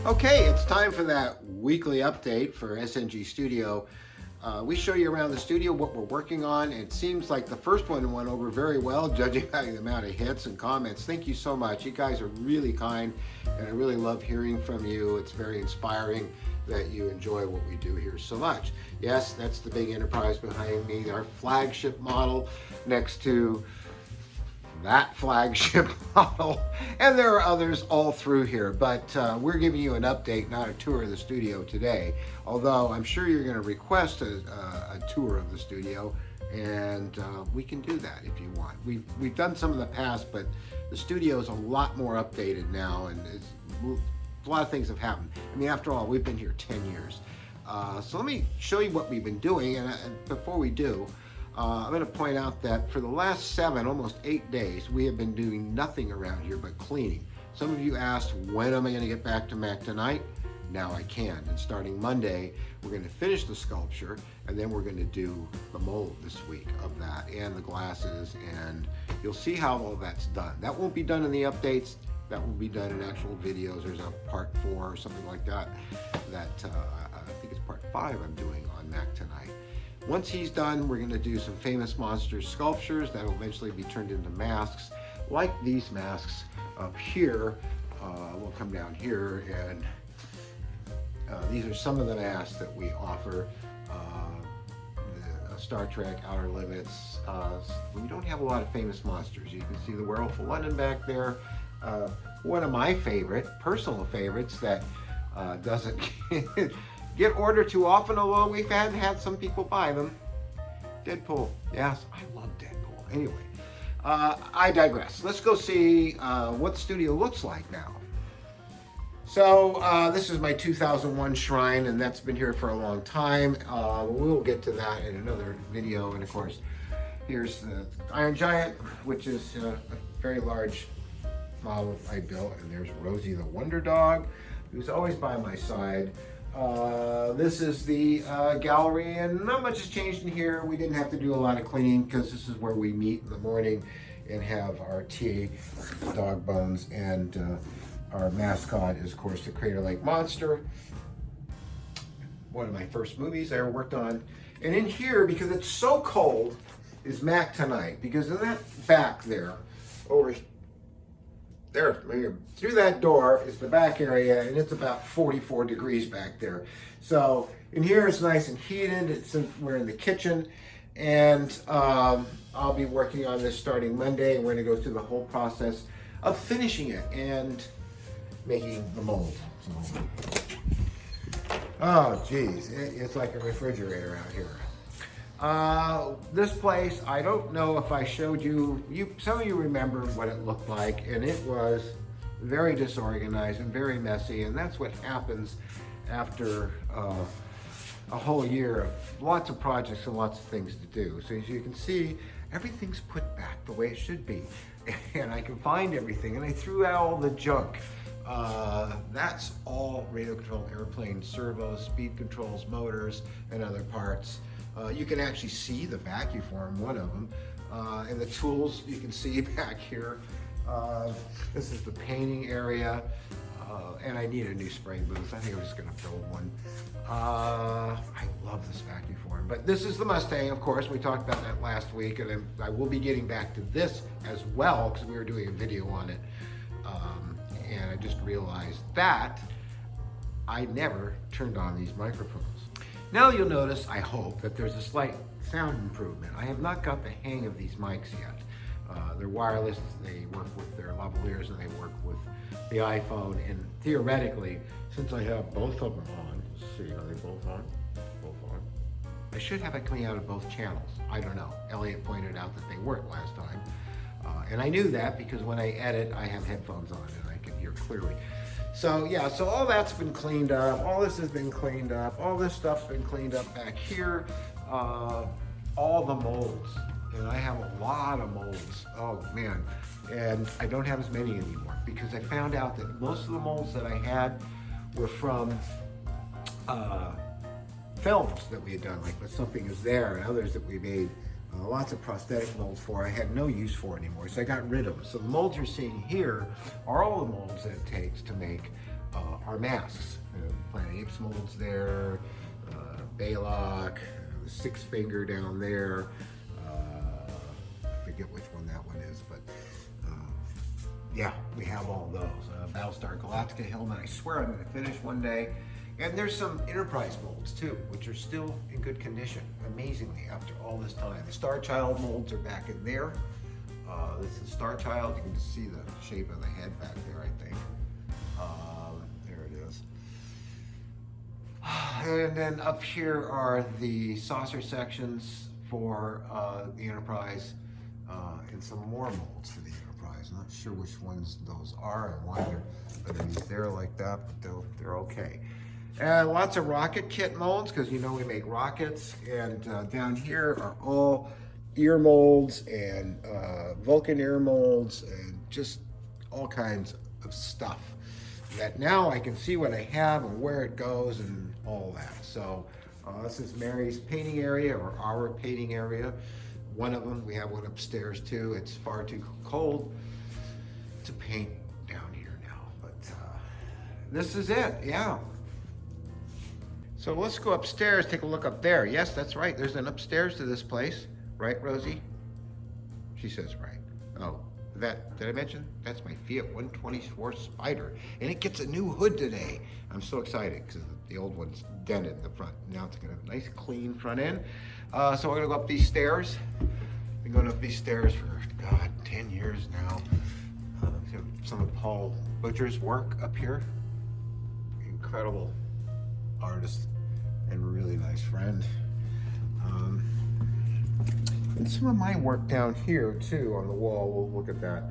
Okay, it's time for that weekly update for SNG Studio. We show you around the studio what we're working on. It seems like the first one went over very well, judging by the amount of hits and comments. Thank you so much. You guys are really kind, and I really love hearing from you. It's very inspiring that you enjoy what we do here so much. Yes, that's the big enterprise behind me, our flagship model next to that flagship model, and there are others all through here, but we're giving you an update, not a tour of the studio today, although I'm sure you're going to request a tour of the studio, and we can do that if you want. We've done some in the past, but the studio is a lot more updated now, and a lot of things have happened. I mean, after all, we've been here 10 years. So let me show you what we've been doing, and before we do, I'm going to point out that for the last 7, almost 8 days, we have been doing nothing around here but cleaning. Some of you asked, when am I going to get back to Mac tonight? Now I can. And starting Monday, we're going to finish the sculpture, and then we're going to do the mold this week of that, and the glasses, and you'll see how all that's done. That won't be done in the updates. That will be done in actual videos. There's a part 4 or something like that, I think it's part 5 I'm doing on Mac tonight. Once he's done, we're going to do some famous monsters sculptures that will eventually be turned into masks, like these masks up here. We'll come down here, and these are some of the masks that we offer. The Star Trek, Outer Limits. We don't have a lot of famous monsters. You can see the Werewolf of London back there. One of my personal favorites that doesn't get ordered too often, although we've had some people buy them. Deadpool. Yes, I love Deadpool. Anyway, I digress. Let's go see what the studio looks like now. So this is my 2001 shrine, and that's been here for a long time. We'll get to that in another video. And of course, here's the Iron Giant, which is a very large model I built. And there's Rosie the Wonder Dog, who's always by my side. This is the gallery, and not much has changed in here. We didn't have to do a lot of cleaning because this is where we meet in the morning and have our tea, dog bones, and our mascot is, of course, the Crater Lake Monster. One of my first movies I ever worked on. And in here, because it's so cold, is Mac Tonight, because in that back there, over there, through that door is the back area, and it's about 44 degrees back there. So in here it's nice and heated. We're in the kitchen, and I'll be working on this starting Monday. We're going to go through the whole process of finishing it and making the mold. So, oh geez, it's like a refrigerator out here. This place, I don't know if I showed you, some of you remember what it looked like, and it was very disorganized and very messy, and that's what happens after a whole year of lots of projects and lots of things to do. So as you can see, everything's put back the way it should be, and I can find everything, and I threw out all the junk. That's all radio controlled airplane servos, speed controls, motors, and other parts. You can actually see the vacuum form, one of them, and the tools you can see back here. This is the painting area, and I need a new spray booth. I think I'm just going to build one. I love this vacuum form, but this is the Mustang, of course. We talked about that last week, and I will be getting back to this as well because we were doing a video on it, and I just realized that I never turned on these microphones. Now you'll notice, I hope, that there's a slight sound improvement. I have not got the hang of these mics yet. They're wireless, they work with their lavaliers, and they work with the iPhone, and theoretically, since I have both of them on, let's see, are they both on? Both on. I should have it coming out of both channels. I don't know. Elliot pointed out that they weren't last time. And I knew that because when I edit, I have headphones on and I can hear clearly. So yeah, so all that's been cleaned up. All this has been cleaned up. All this stuff's been cleaned up back here. All the molds. And I have a lot of molds. Oh man. And I don't have as many anymore because I found out that most of the molds that I had were from films that we had done, like But Something Is There, and others that we made lots of prosthetic molds for. I had no use for anymore, so I got rid of them. So the molds you're seeing here are all the molds that it takes to make our masks. Planet Apes molds there, Baylock, the Six Finger down there. I forget which one that one is, but yeah, we have all those. Battlestar Galactica Hillman, I swear I'm going to finish one day. And there's some Enterprise molds too, which are still in good condition, amazingly, after all this time. The Star Child molds are back in there. This is Star Child. You can just see the shape of the head back there, I think. There it is. And then up here are the saucer sections for the Enterprise, and some more molds for the Enterprise. I'm not sure which ones those are and why they're underneath there like that, but they're okay. And lots of rocket kit molds, because you know we make rockets. And down here are all ear molds and Vulcan ear molds and just all kinds of stuff that now I can see what I have and where it goes and all that. So this is Mary's painting area, or our painting area. One of them, we have one upstairs too. It's far too cold to paint down here now, but this is it, yeah. So let's go upstairs, take a look up there. Yes, that's right, there's an upstairs to this place. Right, Rosie? She says right. Oh, did I mention? That's my Fiat 124 Spider, and it gets a new hood today. I'm so excited because the old one's dented in the front. Now it's got a nice clean front end. So we're gonna go up these stairs. Been going up these stairs for, God, 10 years now. Some of Paul Butcher's work up here. Incredible artist and really nice friend. And some of my work down here too on the wall. We'll look at that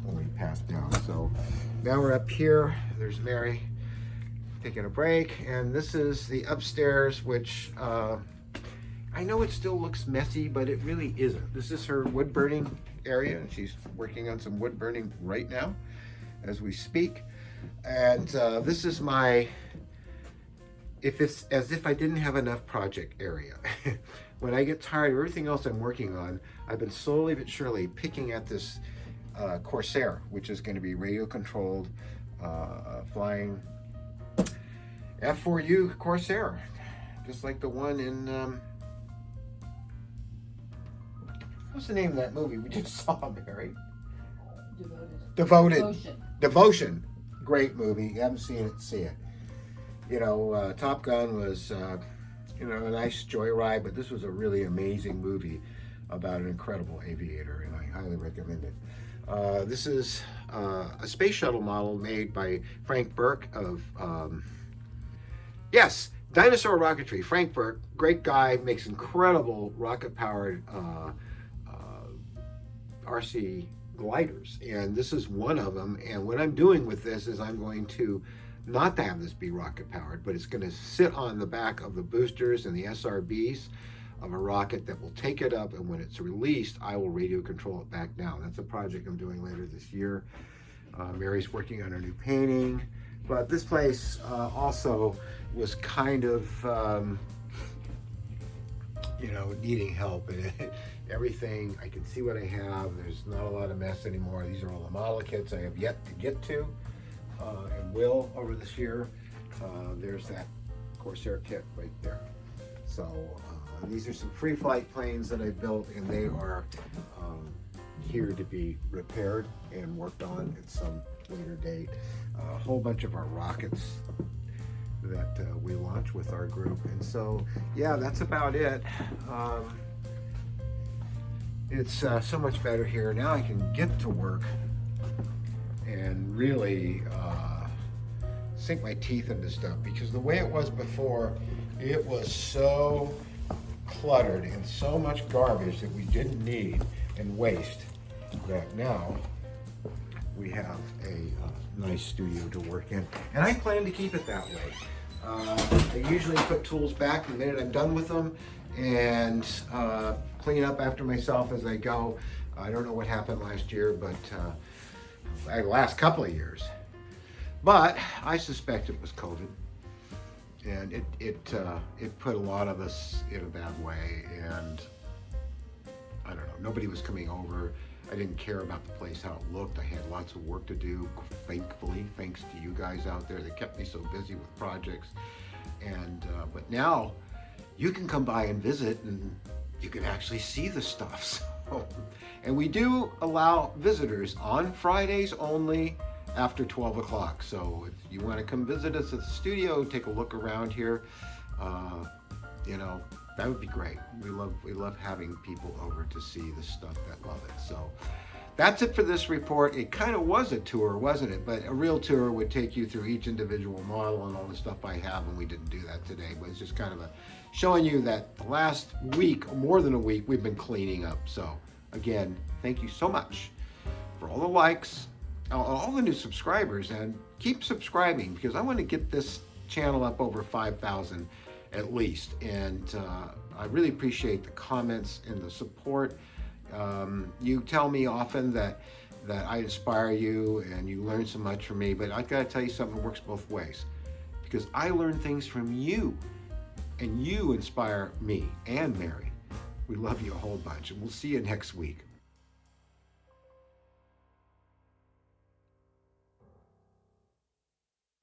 when we pass down. So now we're up here. There's Mary taking a break, and this is the upstairs, which I know it still looks messy, but it really isn't. This is her wood burning area, and she's working on some wood burning right now as we speak. And this is my, if it's as if I didn't have enough project area. When I get tired of everything else I'm working on, I've been slowly but surely picking at this Corsair, which is going to be radio controlled, flying F4U Corsair, just like the one in, what's the name of that movie we just saw, Mary? Devoted. Devotion. Great movie. You haven't seen it, see it. You know, Top Gun was, you know, a nice joyride, but this was a really amazing movie about an incredible aviator, and I highly recommend it. This is a space shuttle model made by Frank Burke of, yes, Dinosaur Rocketry. Frank Burke, great guy, makes incredible rocket-powered RC gliders, and this is one of them. And what I'm doing with this is I'm going to not to have this be rocket powered, but it's going to sit on the back of the boosters and the SRBs of a rocket that will take it up, and when it's released, I will radio control it back down. That's a project I'm doing later this year. Mary's working on her new painting, but this place also was kind of, you know, needing help, and everything, I can see what I have. There's not a lot of mess anymore. These are all the model kits I have yet to get to. And will over this year. There's that Corsair kit right there. So these are some free flight planes that I built, and they are here to be repaired and worked on at some later date. A whole bunch of our rockets that we launch with our group. And so, yeah, that's about it. It's so much better here. Now I can get to work and really sink my teeth into stuff, because the way it was before, it was so cluttered and so much garbage that we didn't need and waste, that now we have a nice studio to work in, and I plan to keep it that way. I usually put tools back the minute I'm done with them, and clean up after myself as I go. I don't know what happened last year, but the last couple of years, but I suspect it was COVID, and it put a lot of us in a bad way. And I don't know, nobody was coming over. I didn't care about the place, how it looked. I had lots of work to do, thankfully, thanks to you guys out there that kept me so busy with projects. And but now you can come by and visit, and you can actually see the stuff. So, and we do allow visitors on Fridays only after 12 o'clock. So if you want to come visit us at the studio, take a look around here, you know, that would be great. We love having people over to see the stuff that love it. So that's it for this report. It kind of was a tour, wasn't it? But a real tour would take you through each individual model and all the stuff I have, and we didn't do that today. But it's just kind of showing you that the last week, more than a week, we've been cleaning up. So again, thank you so much for all the likes, all the new subscribers, and keep subscribing, because I want to get this channel up over 5,000 at least. And I really appreciate the comments and the support. You tell me often that I inspire you and you learn so much from me, but I gotta tell you something that works both ways, because I learn things from you and you inspire me and Mary. We love you a whole bunch, and we'll see you next week.